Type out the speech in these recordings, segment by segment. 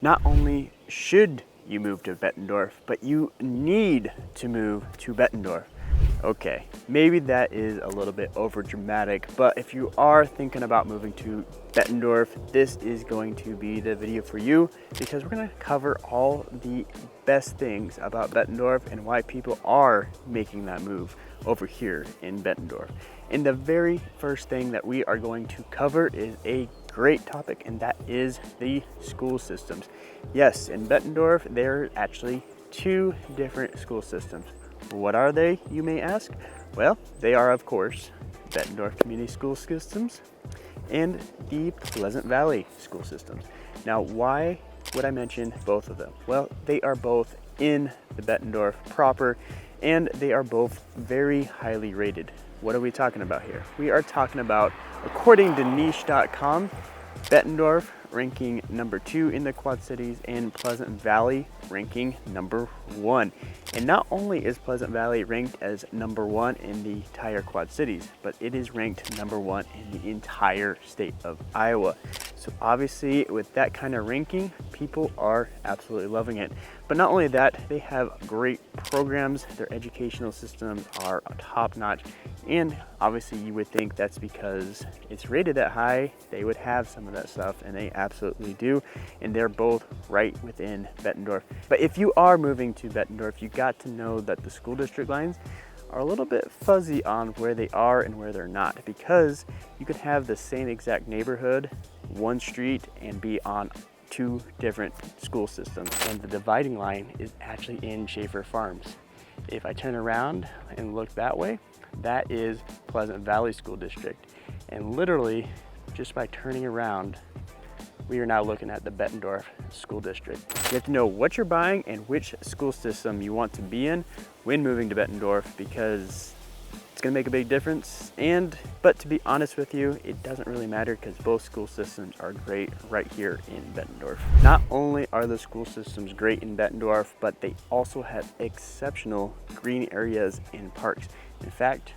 Not only should you move to Bettendorf, but you need to move to Bettendorf. Okay, maybe that is a little bit over dramatic, but if you are thinking about moving to Bettendorf, this is going to be the video for you because we're going to cover all the best things about Bettendorf and why people are making that move over here in Bettendorf. And the very first thing that we are going to cover is a great topic, and that is the school systems. Yes, in Bettendorf, there are actually two different school systems. What are they, you may ask? Well, they are, of course, Bettendorf Community School Systems and the Pleasant Valley School Systems. Now, why would I mention both of them? Well, they are both in the Bettendorf proper, and they are both very highly rated. What are we talking about here? We are talking about, according to niche.com, Bettendorf ranking number 2 in the Quad Cities and Pleasant Valley ranking number 1. And not only is Pleasant Valley ranked as number 1 in the entire Quad Cities, but it is ranked number 1 in the entire state of Iowa. So obviously with that kind of ranking, people are absolutely loving it. But not only that, they have great programs. Their educational systems are top notch. And obviously you would think that's because it's rated that high, they would have some of that stuff, and they absolutely do. And they're both right within Bettendorf. But if you are moving to Bettendorf, you got to know that the school district lines are a little bit fuzzy on where they are and where they're not, because you could have the same exact neighborhood, one street, and be on two different school systems. And the dividing line is actually in Schaefer Farms. If I turn around and look that way, that is Pleasant Valley School District. And literally, just by turning around, we are now looking at the Bettendorf School District. You have to know what you're buying and which school system you want to be in when moving to Bettendorf, because it's gonna make a big difference. But to be honest with you, it doesn't really matter because both school systems are great right here in Bettendorf. Not only are the school systems great in Bettendorf, but they also have exceptional green areas and parks. In fact,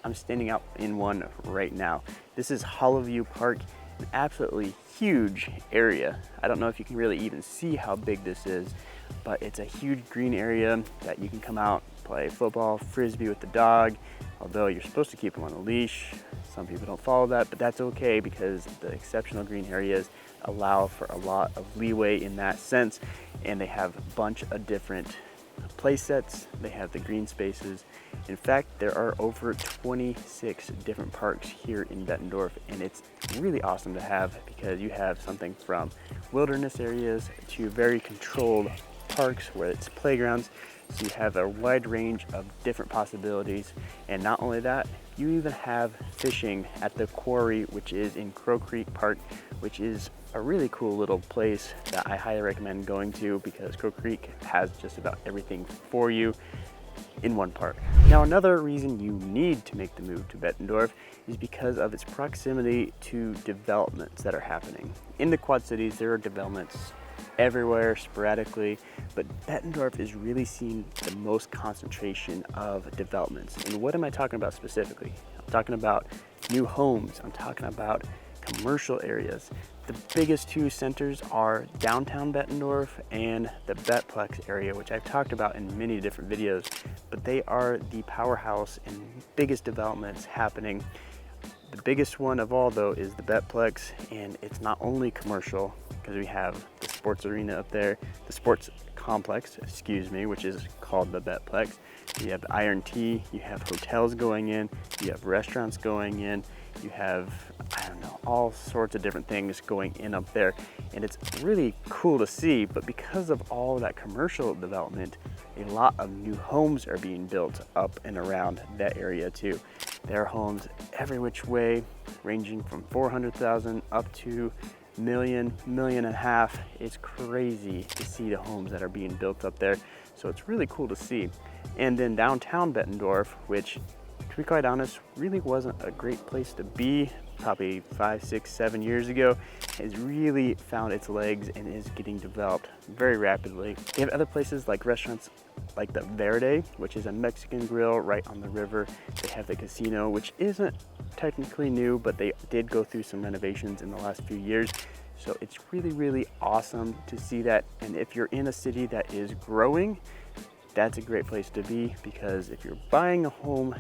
I'm standing out in one right now. This is Hollowview Park, an absolutely huge area. I don't know if you can really even see how big this is, but it's a huge green area that you can come out, play football, frisbee with the dog, although you're supposed to keep them on a leash. Some people don't follow that, but that's okay because the exceptional green areas allow for a lot of leeway in that sense, and they have a bunch of different play sets. They have the green spaces. In fact, there are over 26 different parks here in Bettendorf, and it's really awesome to have because you have something from wilderness areas to very controlled parks where it's playgrounds. So you have a wide range of different possibilities. And not only that, you even have fishing at the quarry, which is in Crow Creek Park, which is a really cool little place that I highly recommend going to because Crow Creek has just about everything for you in one park. Now, another reason you need to make the move to Bettendorf is because of its proximity to developments that are happening. In the Quad Cities, there are developments everywhere sporadically, but Bettendorf is really seeing the most concentration of developments. And what am I talking about specifically? I'm talking about new homes. I'm talking about commercial areas. The biggest two centers are downtown Bettendorf and the Bettplex area, which I've talked about in many different videos, but they are the powerhouse and biggest developments happening. The biggest one of all, though, is the Bettplex, and it's not only commercial because we have the sports arena up there, the sports complex, excuse me, which is called the Bettplex. You have the Iron T, you have hotels going in, you have restaurants going in, you have, I don't know, all sorts of different things going in up there. And it's really cool to see, but because of all that commercial development, a lot of new homes are being built up and around that area too. There are homes every which way, ranging from 400,000 up to million and a half. It's crazy to see the homes that are being built up there. So it's really cool to see. And then downtown Bettendorf, which to be quite honest, really wasn't a great place to be probably 5, 6, 7 years ago, has really found its legs and is getting developed very rapidly. They have other places like restaurants like the Verde, which is a Mexican grill right on the river. They have the casino, which isn't technically new, but they did go through some renovations in the last few years. So it's really, really awesome to see that. And if you're in a city that is growing, that's a great place to be, because if you're buying a home,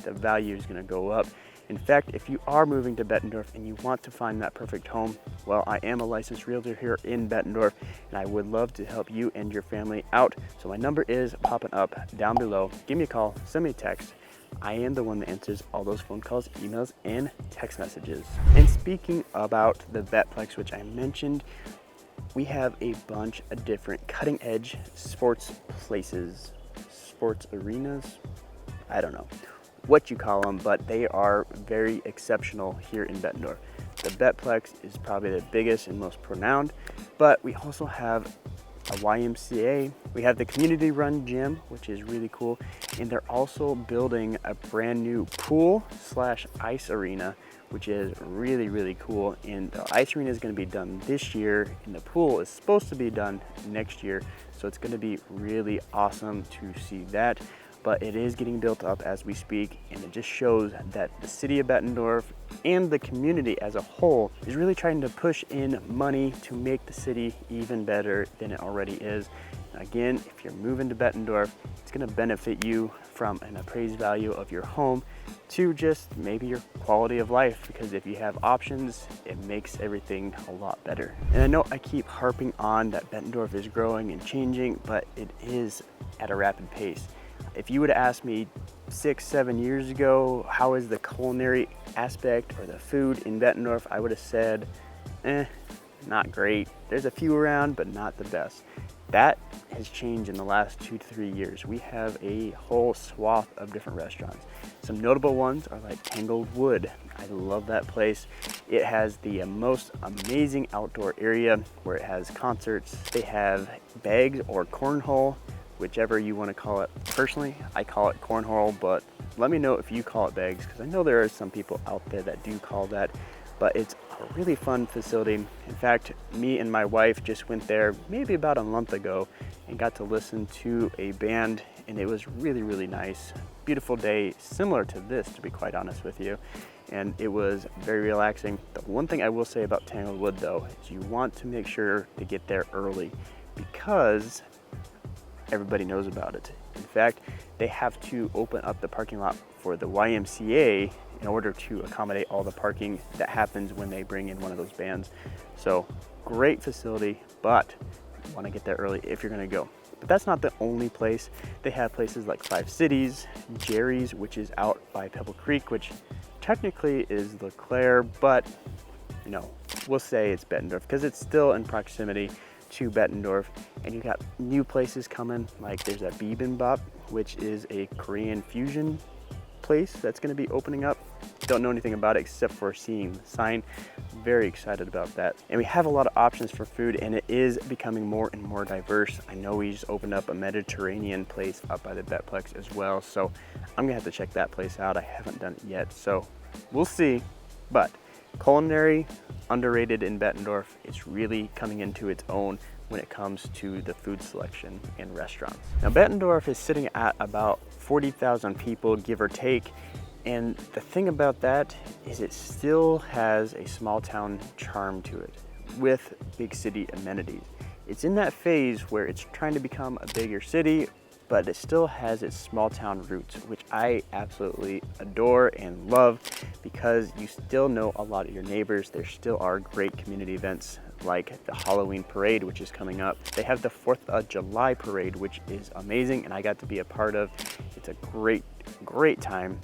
the value is going to go up. In fact, if you are moving to Bettendorf and you want to find that perfect home, well, I am a licensed realtor here in Bettendorf, and I would love to help you and your family out. So my number is popping up down below. Give me a call, send me a text. I am the one that answers all those phone calls, emails, and text messages. And speaking about the Bettplex, which I mentioned, we have a bunch of different cutting edge sports places, sports arenas, I don't know what you call them, but they are very exceptional here in Bettendorf. The Bettplex is probably the biggest and most renowned, but we also have a YMCA. We have the community run gym, which is really cool. And they're also building a brand new pool slash ice arena, which is really, really cool. And the ice arena is going to be done this year, and the pool is supposed to be done next year. So it's going to be really awesome to see that. But it is getting built up as we speak, and it just shows that the city of Bettendorf and the community as a whole is really trying to push in money to make the city even better than it already is. Again, if you're moving to Bettendorf, it's going to benefit you from an appraised value of your home to just maybe your quality of life, because if you have options, it makes everything a lot better. And I know I keep harping on that Bettendorf is growing and changing, but it is at a rapid pace. If you would have asked me 6-7 years ago, how is the culinary aspect or the food in Bettendorf, I would have said, not great. There's a few around, but not the best. That has changed in the last 2 to 3 years. We have a whole swath of different restaurants. Some notable ones are like Tangled Wood. I love that place. It has the most amazing outdoor area where it has concerts. They have bags or cornhole, whichever you want to call it. Personally, I call it cornhole, but let me know if you call it bags, because I know there are some people out there that do call that, but it's a really fun facility. In fact, me and my wife just went there maybe about a month ago and got to listen to a band, and it was really, really nice. Beautiful day, similar to this, to be quite honest with you, and it was very relaxing. The one thing I will say about Tanglewood though is you want to make sure to get there early, because everybody knows about it. In fact, they have to open up the parking lot for the YMCA in order to accommodate all the parking that happens when they bring in one of those bands. So great facility, but you want to get there early if you're going to go. But that's not the only place. They have places like Five Cities, Jerry's, which is out by Pebble Creek, which technically is LeClaire, but you know, we'll say it's Bettendorf because it's still in proximity to Bettendorf. And you got new places coming, like there's a Bibimbap, which is a Korean fusion place that's going to be opening up. Don't know anything about it except for seeing the sign. Very excited about that. And we have a lot of options for food, and it is becoming more and more diverse. I know we just opened up a Mediterranean place up by the Bettplex as well, so I'm gonna have to check that place out. I haven't done it yet, so we'll see. But culinary, underrated in Bettendorf. It's really coming into its own when it comes to the food selection in restaurants. Now Bettendorf is sitting at about 40,000 people, give or take. And the thing about that is it still has a small town charm to it with big city amenities. It's in that phase where it's trying to become a bigger city, but it still has its small town roots, which I absolutely adore and love, because you still know a lot of your neighbors. There still are great community events like the Halloween parade, which is coming up. They have the 4th of July parade, which is amazing, and I got to be a part of. It's a great time.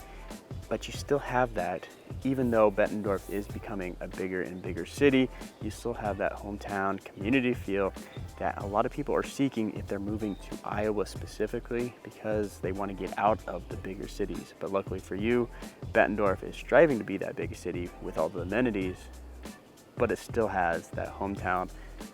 But you still have that, even though Bettendorf is becoming a bigger and bigger city, you still have that hometown community feel that a lot of people are seeking if they're moving to Iowa specifically, because they want to get out of the bigger cities. But luckily for you, Bettendorf is striving to be that big city with all the amenities, but it still has that hometown,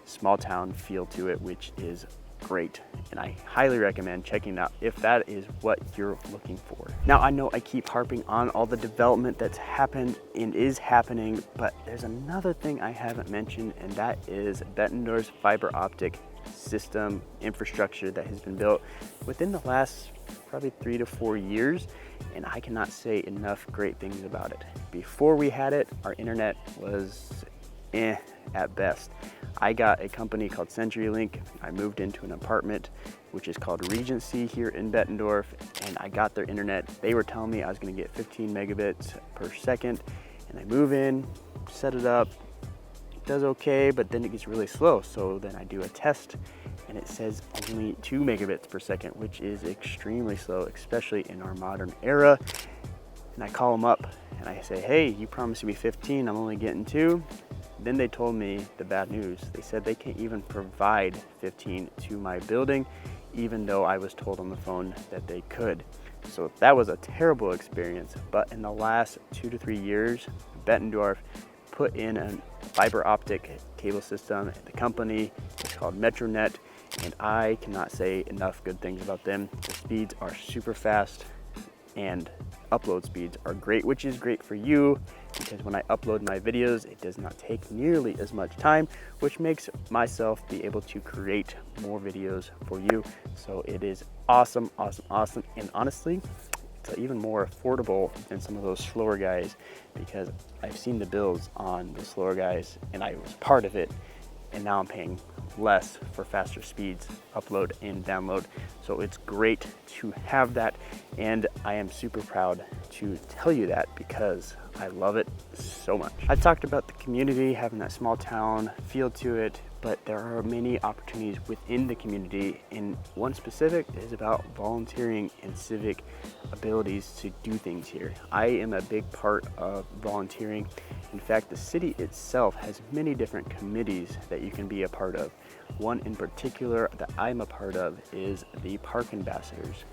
small town feel to it, which is great. And I highly recommend checking it out if that is what you're looking for. Now, I know I keep harping on all the development that's happened and is happening, but there's another thing I haven't mentioned, and that is Bettendorf's fiber optic system infrastructure that has been built within the last probably 3 to 4 years, and I cannot say enough great things about it. Before we had it, our internet was at best. I got a company called CenturyLink. I moved into an apartment which is called Regency here in Bettendorf, and I got their internet. They were telling me I was going to get 15 megabits per second, and I move in, set it up, it does okay, but then it gets really slow. So then I do a test and it says only 2 megabits per second, which is extremely slow, especially in our modern era. And I call them up and I say, hey, you promised me 15, I'm only getting 2. Then they told me the bad news. They said they can't even provide 15 to my building, even though I was told on the phone that they could. So that was a terrible experience. But in the last 2 to 3 years, Bettendorf put in a fiber optic cable system. The company is called MetroNet, and I cannot say enough good things about them. The speeds are super fast and upload speeds are great, which is great for you because when I upload my videos, it does not take nearly as much time, which makes myself be able to create more videos for you. So it is awesome, awesome, awesome. And honestly, it's even more affordable than some of those slower guys because I've seen the bills on the slower guys and I was part of it, and now I'm paying less for faster speeds, upload and download. So it's great to have that, and I am super proud to tell you that because I love it so much. I've talked about the community, having that small town feel to it, but there are many opportunities within the community, and one specific is about volunteering and civic abilities to do things here. I am a big part of volunteering. In fact, the city itself has many different committees that you can be a part of. One in particular that I'm a part of is the Park Ambassadors.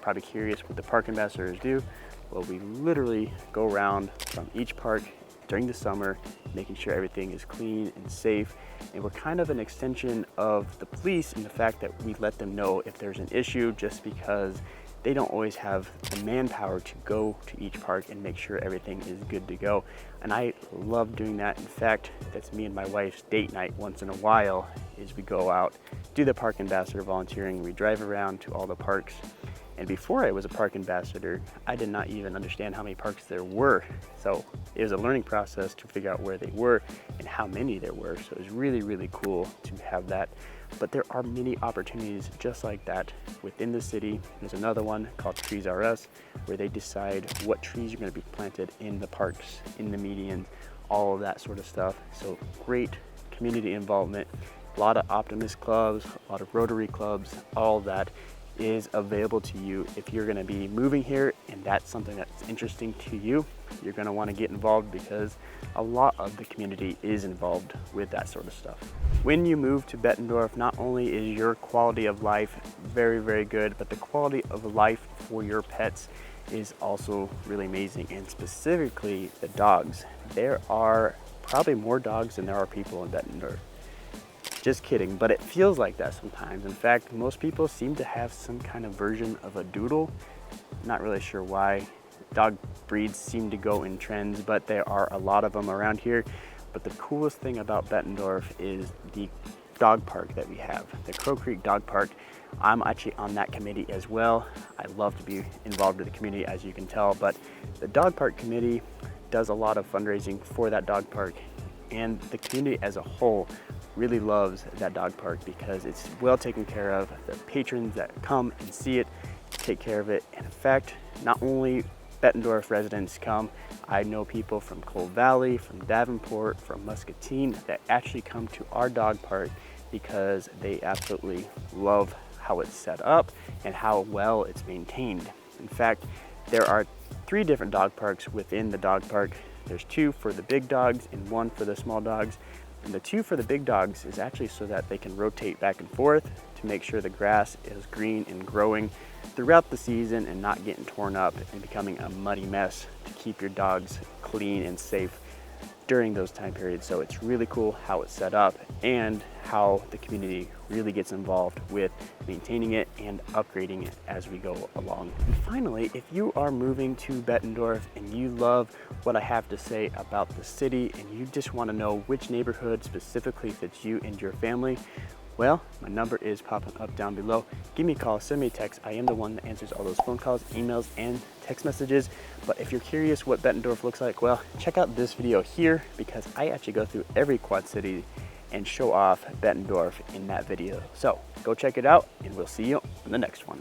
Probably curious what the Park Ambassadors do. Well, we literally go around from each park during the summer, making sure everything is clean and safe. And we're kind of an extension of the police in the fact that we let them know if there's an issue, just because they don't always have the manpower to go to each park and make sure everything is good to go. And I love doing that. In fact, that's me and my wife's date night once in a while, is we go out, do the Park Ambassador volunteering. We drive around to all the parks. And before I was a park ambassador, I did not even understand how many parks there were. So it was a learning process to figure out where they were and how many there were. So it was really, really cool to have that. But there are many opportunities just like that within the city. There's another one called Trees R Us, where they decide what trees are going to be planted in the parks, in the medians, all of that sort of stuff. So great community involvement, a lot of Optimist clubs, a lot of Rotary clubs, all of that is available to you if you're going to be moving here and that's something that's interesting to you. You're going to want to get involved because a lot of the community is involved with that sort of stuff. When you move to Bettendorf, not only is your quality of life very, very good, but the quality of life for your pets is also really amazing, and specifically the dogs. There are probably more dogs than there are people in Bettendorf. Just kidding, but it feels like that sometimes. In fact, most people seem to have some kind of version of a doodle. Not really sure why. Dog breeds seem to go in trends, but there are a lot of them around here. But the coolest thing about Bettendorf is the dog park that we have, the Crow Creek Dog Park. I'm actually on that committee as well. I love to be involved with the community, as you can tell, but the dog park committee does a lot of fundraising for that dog park, and the community as a whole really loves that dog park because it's well taken care of. The patrons that come and see it take care of it. And in fact, not only Bettendorf residents come, I know people from Cold Valley, from Davenport, from Muscatine that actually come to our dog park because they absolutely love how it's set up and how well it's maintained. In fact, there are 3 different dog parks within the dog park. There's 2 for the big dogs and 1 for the small dogs. And the 2 for the big dogs is actually so that they can rotate back and forth to make sure the grass is green and growing throughout the season and not getting torn up and becoming a muddy mess, to keep your dogs clean and safe during those time periods. So it's really cool how it's set up and how the community really gets involved with maintaining it and upgrading it as we go along. And finally, if you are moving to Bettendorf and you love what I have to say about the city and you just want to know which neighborhood specifically fits you and your family, Well, my number is popping up down below. Give me a call, send me a text. I am the one that answers all those phone calls, emails, and text messages. But if you're curious what Bettendorf looks like, well, check out this video here because I actually go through every Quad City and show off Bettendorf in that video. So go check it out and we'll see you in the next one.